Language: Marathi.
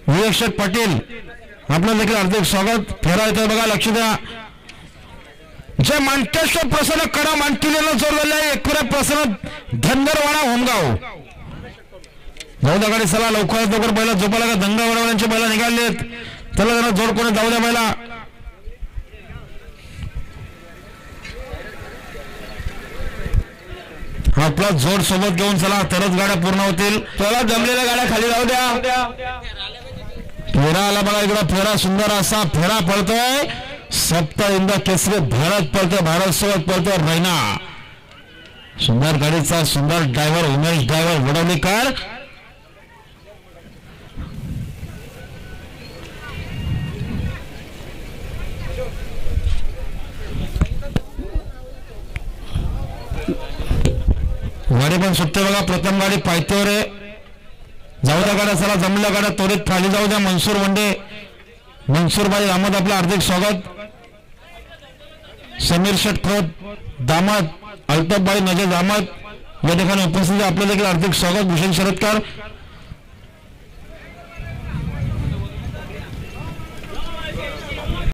विवेक पाटील आपलं देखील हार्दिक स्वागत. फेरा येतोय बघा, लक्ष द्या. जय मांटेश्वर प्रसन्न कडा मांटिलेला जोडलेला आहे. एकविरा प्रसन्न धनगरवाडा होमगाव. जाऊ द्या गाडी, चला लवकरात लवकर बैला झोपाला का धनगरवाड्यांचे बैला निघालेत. चला त्यांना जोड कोणी जाऊ द्या बैला. आपला जोड सोबत घेऊन चला, तरच गाड्या पूर्ण होतील. चला जमलेल्या गाड्या खाली जाऊ द्या. फेरा आला बघा इकडं, फेरा सुंदर असा फेरा पळतोय. सप्तहिंद केसरी भारत पळतोय, भारत सोबत पळतोय रैना. सुंदर गाडीचा सुंदर ड्रायव्हर उमेश ड्रायव्हर वडवलीकर. गाडी पण सुटते बघा, प्रथम गाडी पायथ्यावर आहे. जाऊ द्या गाड्या, चला जमल्या गाड्या त्वरित खाली जाऊ द्या. मनसूर वंडे, मनसूरभाई अहमद आपलं हार्दिक स्वागत. समीर शेठ खोत, दामद, अल्ताफभाई नजेद अहमद या ठिकाणी उपस्थित, आपलं देखील हार्दिक स्वागत. भूषण शरदकर